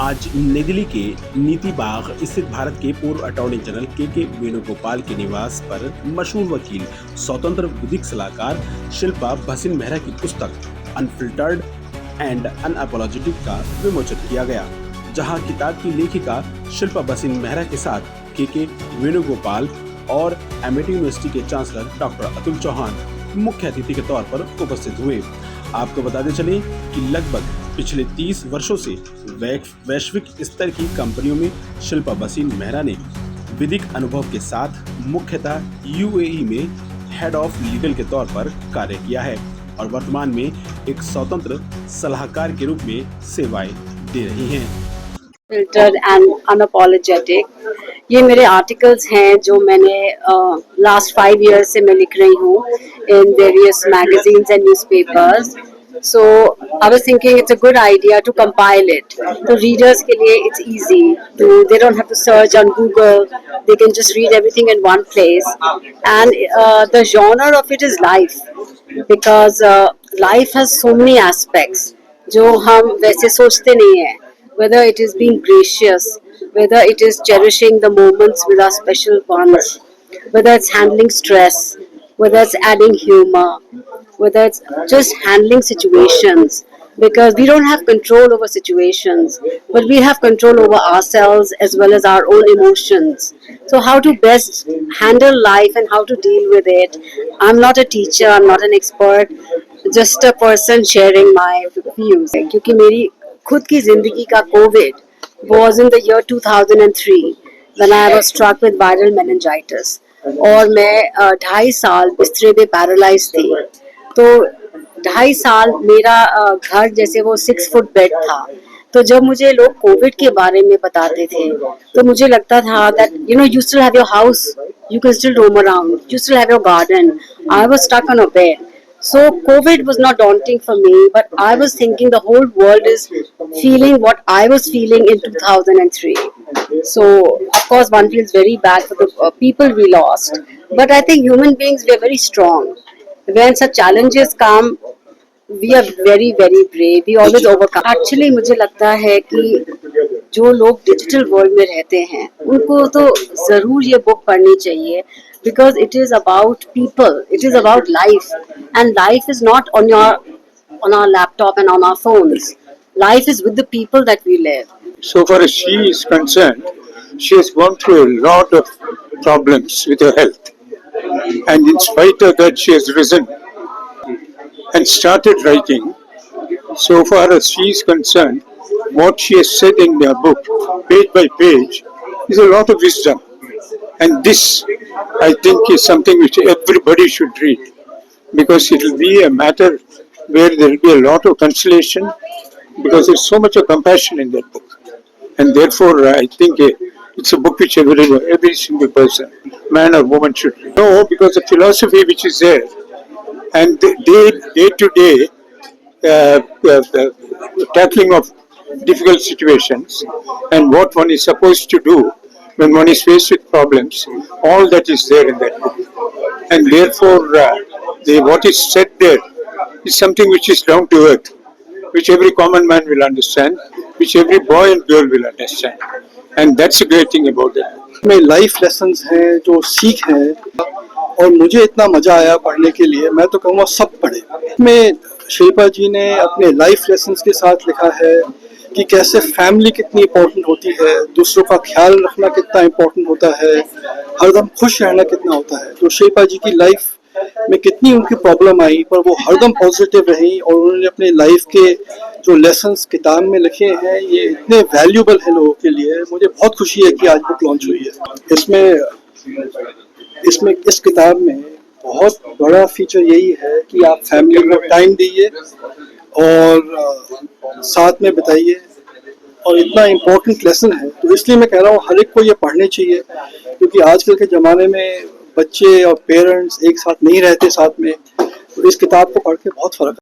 आज नई दिल्ली के नीति बाग स्थित भारत के पूर्व अटॉर्नी जनरल के वेणुगोपाल के निवास पर मशहूर वकील, स्वतंत्र विधिक सलाहकार शिल्पा भसीन मेहरा की पुस्तक अनफिल्टर्ड एंड अनअपोलोजेटिक का विमोचन किया गया, जहां किताब की लेखिका शिल्पा भसीन मेहरा के साथ के वेणुगोपाल और एमिटी यूनिवर्सिटी के चांसलर डॉक्टर अतुल चौहान मुख्य अतिथि के तौर पर उपस्थित हुए। आपको बताते चले कि लगभग पिछले 30 वर्षों से वैश्विक स्तर की कंपनियों में शिल्पा भसीन मेहरा ने विधिक अनुभव के साथ मुख्यतः यूएई में हेड ऑफ लीगल के तौर पर कार्य किया है और वर्तमान में एक स्वतंत्र सलाहकार के रूप में सेवाएं दे रही हैं। फिल्टर्ड एंड अनअपोलोजेटिक, ये मेरे आर्टिकल्स हैं जो मैंने लास्ट 5 years से मैं लिख रही हूँ in various magazines and newspapers. So I was thinking it's a good idea to compile it. तो readers के लिए it's easy they don't have to search on Google. They can just read everything in one place. And the genre of it is life, because life has so many aspects जो हम वैसे सोचते नहीं हैं. Whether it is being gracious, whether it is cherishing the moments with our special ones, whether it's handling stress, whether it's adding humor, whether it's just handling situations, because we don't have control over situations, but we have control over ourselves as well as our own emotions. So how to best handle life and how to deal with it. I'm not a teacher, I'm not an expert, just a person sharing my views. क्योंकि मेरी खुद की जिंदगी का Covid was in the year 2003 when I was struck with viral meningitis, और मैं 2.5 साल बिस्तरे पे पैरालाइज थी. तो 2.5 साल मेरा घर जैसे वो 6 फुट बेड था. तो जब मुझे लोग कोविड के बारे में बताते थे तो मुझे लगता था that you still have your house, you can still roam around, you still have your garden. I was stuck on a bed. So COVID was not daunting for me, but I was thinking the whole world is feeling what I was feeling in 2003. So of course one feels very bad for the people we lost, but I think human beings, we are very strong. When such challenges come, we are very very brave. We always overcome. Actually मुझे लगता है कि जो लोग digital world में रहते हैं उनको तो ज़रूर ये बुक पढ़नी चाहिए, because it is about people, it is about life, and life is not on our laptop and on our phones. Life is with the people that we live. So far as she is concerned, she has gone through a lot of problems with her health, and in spite of that she has risen and started writing. So far as she is concerned, what she has said in her book, page by page, is a lot of wisdom. And this, I think, is something which everybody should read, because it will be a matter where there will be a lot of consolation, because there's so much of compassion in that book. And therefore, I think it's a book which every single person, man or woman, should read. No, because the philosophy which is there, and the day to day tackling of difficult situations, and what one is supposed to do when one is faced with problems, all that is there in that book. And therefore, what is said there is something which is down to earth, which every common man will understand, which every boy and girl will understand. And that's a great thing about that. में life lessons हैं जो सीख हैं, और मुझे इतना मजा आया पढ़ने के लिए. मैं तो कहूँगा सब पढ़े. में शिल्पा जी ने अपने लाइफ लेसन्स के साथ लिखा है कि कैसे फैमिली कितनी इम्पोर्टेंट होती है, दूसरों का ख्याल रखना कितना इम्पोर्टेंट होता है, हरदम खुश रहना कितना होता है. तो शिल्पा जी की लाइफ में कितनी उनकी प्रॉब्लम आई, पर वो हरदम पॉजिटिव रही, और उन्होंने अपने लाइफ के जो लेसन्स किताब में लिखे हैं ये इतने वैल्यूबल हैं लोगों के लिए. मुझे बहुत खुशी है कि आज बुक लॉन्च हुई है. इसमें इस किताब में बहुत बड़ा फीचर यही है कि आप फैमिली को टाइम दीजिए और साथ में बिताइए, और इतना इम्पोर्टेंट लेसन है. तो इसलिए मैं कह रहा हूँ हर एक को ये पढ़ने चाहिए, क्योंकि आजकल के ज़माने में बच्चे और पेरेंट्स एक साथ नहीं रहते साथ में. तो इस किताब को पढ़ के बहुत फ़र्क